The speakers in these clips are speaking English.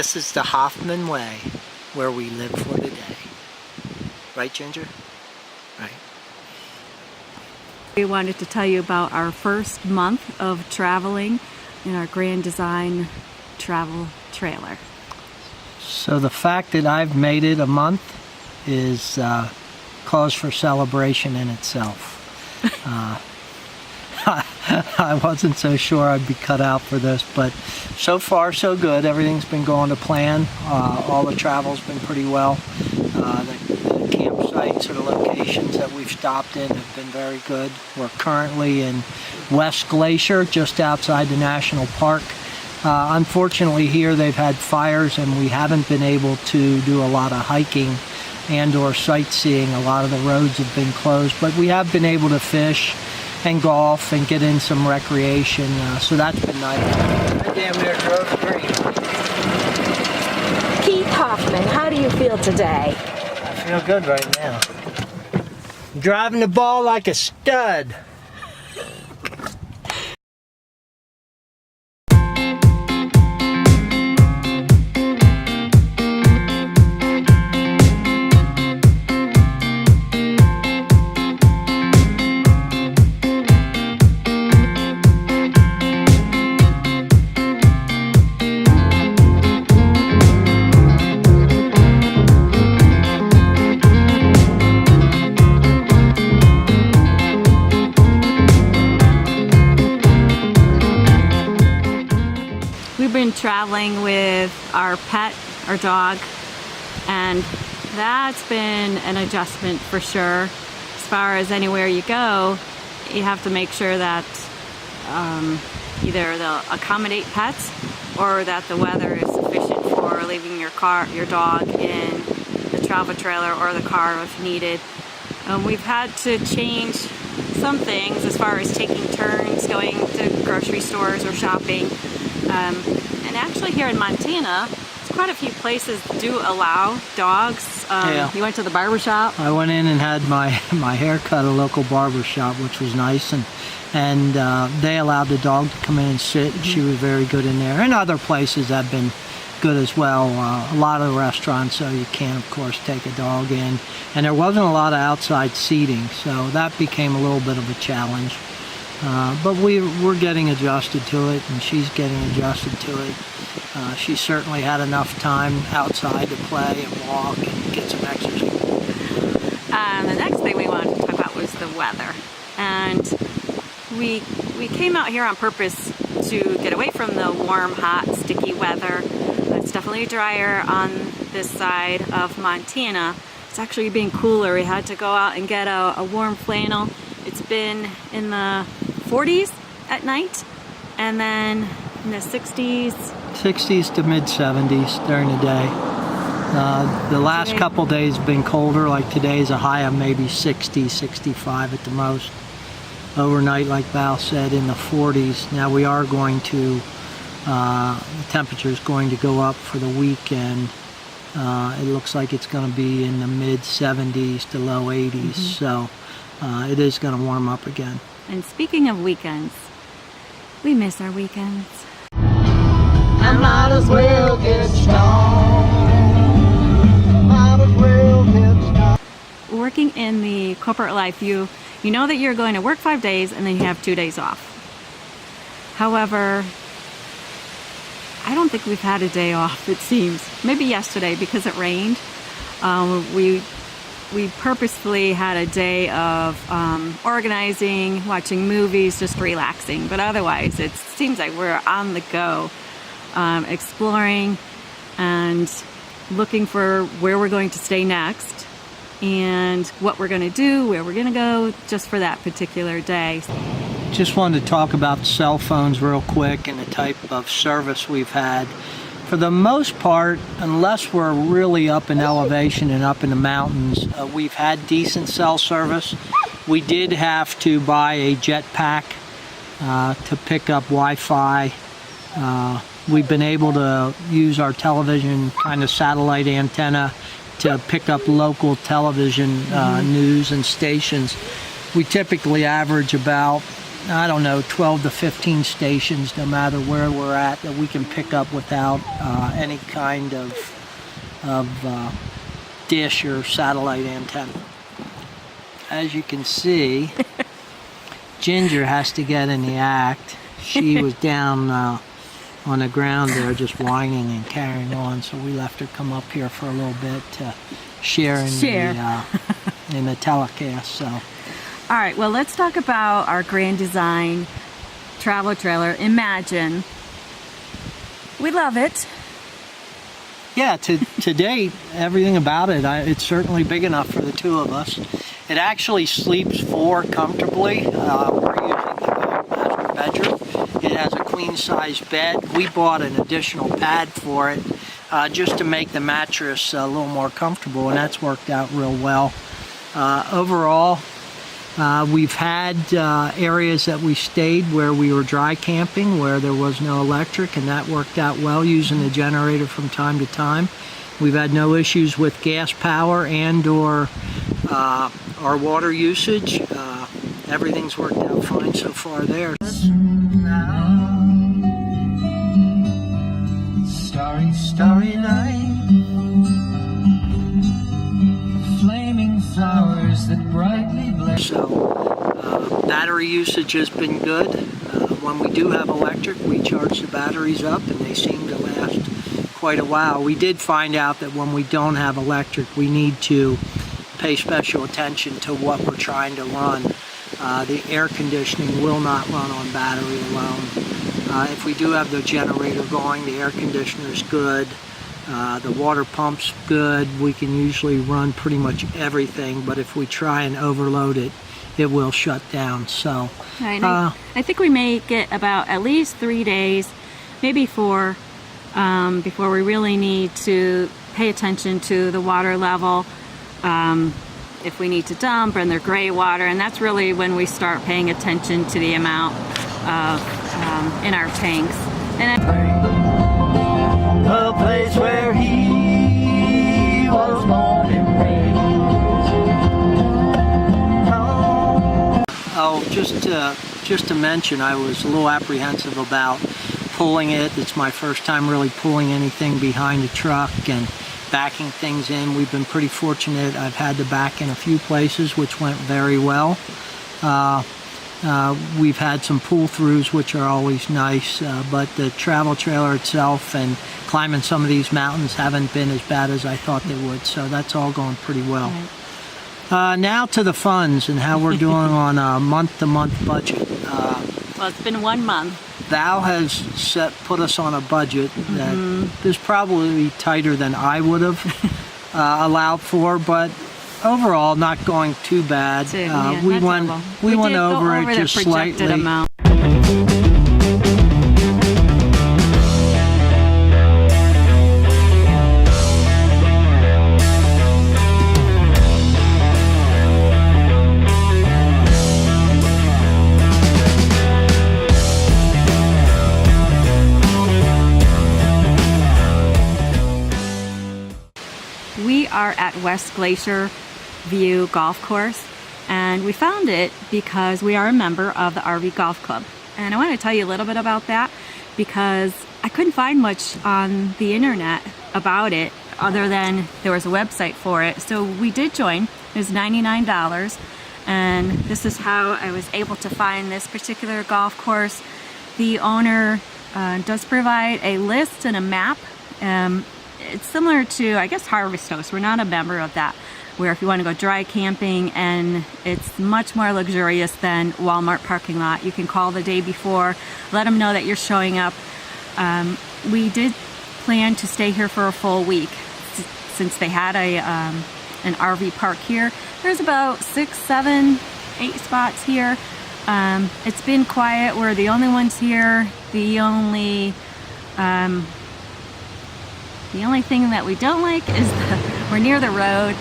this is the Hoffman way, where we live for today. Right, Ginger? Right. We wanted to tell you about our first month of traveling in our Grand Design travel trailer. So the fact that I've made it a month is cause for celebration in itself. I wasn't so sure I'd be cut out for this, but so far so good. Everything's been going to plan. All the travel's been pretty well. The campsites or the locations that we've stopped in have been very good. We're currently in West Glacier, just outside the national park. Unfortunately here they've had fires and we haven't been able to do a lot of hiking and or sightseeing. A lot of the roads have been closed, but we have been able to fish and golf and get in some recreation, so that's been nice. I damn near drove the green. Keith Hoffman, how do you feel today? I feel good right now. I'm driving the ball like a stud. We've been traveling with our pet, our dog, and that's been an adjustment for sure. As far as anywhere you go, you have to make sure that either they'll accommodate pets or that the weather is sufficient for leaving your dog in the travel trailer or the car if needed. We've had to change some things as far as taking turns going to grocery stores or shopping. And actually here in Montana, there's quite a few places do allow dogs. Yeah. You went to the barber shop? I went in and had my hair cut at a local barber shop, which was nice, and they allowed the dog to come in and sit. Mm-hmm. She was very good in there. And other places have been good as well. A lot of restaurants, so you can of course take a dog in. And there wasn't a lot of outside seating, so that became a little bit of a challenge. But we're getting adjusted to it, and she's getting adjusted to it. She certainly had enough time outside to play and walk and get some exercise. The next thing we wanted to talk about was the weather. And we came out here on purpose to get away from the warm, hot, sticky weather. It's definitely drier on this side of Montana. It's actually being cooler. We had to go out and get a warm flannel. It's been in the 40s at night, and then in the 60s to mid 70s during the day. The last couple days have been colder, like today's a high of maybe 60, 65 at the most. Overnight, like Val said, in the 40s. Now we are going to, the temperature is going to go up for the weekend. It looks like it's going to be in the mid 70s to low 80s, mm-hmm. So it is going to warm up again. And speaking of weekends, we miss our weekends. I might as well get stoned. Might as well get stoned. Working in the corporate life, you know that you're going to work 5 days and then you have 2 days off. However, I don't think we've had a day off, it seems. Maybe yesterday because it rained. We purposefully had a day of organizing, watching movies, just relaxing. But otherwise, it seems like we're on the go, exploring and looking for where we're going to stay next and what we're going to do, where we're going to go, just for that particular day. Just wanted to talk about cell phones real quick and the type of service we've had. For the most part, unless we're really up in elevation and up in the mountains, we've had decent cell service. We did have to buy a jetpack to pick up Wi-Fi. We've been able to use our television kind of satellite antenna to pick up local television news and stations. We typically average about I don't know, 12 to 15 stations, no matter where we're at, that we can pick up without any kind of dish or satellite antenna. As you can see, Ginger has to get in the act. She was down on the ground there just whining and carrying on, so we left her come up here for a little bit to share in the telecast. So, All right, well, let's talk about our Grand Design travel trailer, Imagine. We love it. yeah, to date, everything about it, it's certainly big enough for the two of us. It actually sleeps four comfortably. We're using the master bedroom. It has a queen-size bed. We bought an additional pad for it just to make the mattress a little more comfortable, and that's worked out real well. Overall, we've had areas that we stayed where we were dry camping, where there was no electric, and that worked out well using the generator from time to time. We've had no issues with gas power and or our water usage. Everything's worked out fine so far there. Starry, starry night, flaming flowers that brightly blaze. So, battery usage has been good. When we do have electric, we charge the batteries up, and they seem to last quite a while. We did find out that when we don't have electric, we need to pay special attention to what we're trying to run. The air conditioning will not run on battery alone. If we do have the generator going, the air conditioner is good. The water pump's good. We can usually run pretty much everything, but if we try and overload it, it will shut down. So, Right, I think we may get about at least 3 days, maybe 4, before we really need to pay attention to the water level. If we need to dump and they're gray water, and that's really when we start paying attention to the amount of in our tanks. And a place where he was born and raised. Oh, just to mention, I was a little apprehensive about pulling it. It's my first time really pulling anything behind the truck and backing things in. We've been pretty fortunate. I've had to back in a few places, which went very well. We've had some pull-throughs, which are always nice, but the travel trailer itself and climbing some of these mountains haven't been as bad as I thought they would, so that's all going pretty well. Right. Now to the funds and how we're doing on a month-to-month budget. well, it's been 1 month. Val has put us on a budget that is probably tighter than I would have allowed for, but overall not going too bad. We went over it just slightly. Amount. We are at West Glacier View Golf Course, and we found it because we are a member of the RV Golf Club. And I want to tell you a little bit about that because I couldn't find much on the internet about it other than there was a website for it. So we did join. It was $99, and this is how I was able to find this particular golf course. The owner does provide a list and a map. It's similar to, I guess, Harvest Host. We're not a member of that, where if you want to go dry camping, and it's much more luxurious than Walmart parking lot. You can call the day before, let them know that you're showing up. We did plan to stay here for a full week since they had an RV park here. There's about 6, 7, 8 spots here. It's been quiet. We're the only ones here. The only thing that we don't like is we're near the road,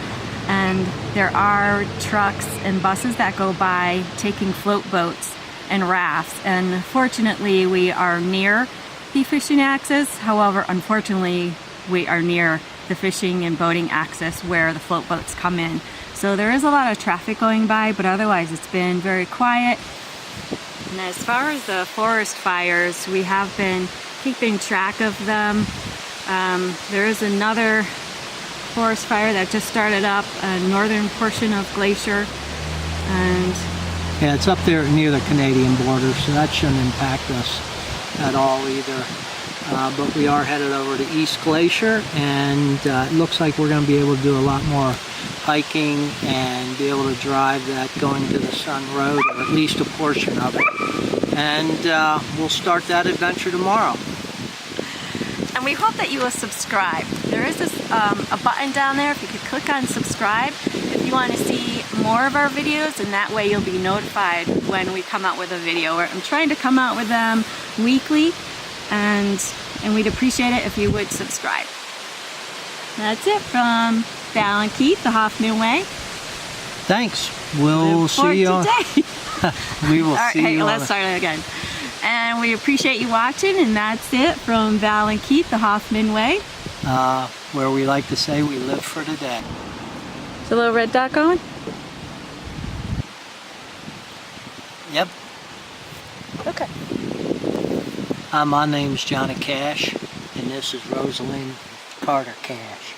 and there are trucks and buses that go by taking float boats and rafts, and fortunately we are near the fishing access. However, unfortunately we are near the fishing and boating access where the float boats come in. So there is a lot of traffic going by, but otherwise it's been very quiet. And as far as the forest fires, we have been keeping track of them. There is another forest fire that just started up, a northern portion of Glacier, and Yeah, it's up there near the Canadian border, so that shouldn't impact us at all either. But we are headed over to East Glacier, and it looks like we're going to be able to do a lot more hiking and be able to drive that going to the Sun Road, or at least a portion of it. And we'll start that adventure tomorrow. we hope that you will subscribe. There is a button down there if you could click on subscribe if you want to see more of our videos, and that way you'll be notified when we come out with a video. I'm trying to come out with them weekly, and we'd appreciate it if you would subscribe. That's it from Val and Keith, the Hoffman Way. Thanks. We'll see you on. We will see you. Let's start it again. And we appreciate you watching, and that's it from Val and Keith, the Hoffman Way. Where we like to say we live for today. Is the little red dot going? Yep. Okay. My name's Johnny Cash, and this is Rosalind Carter Cash.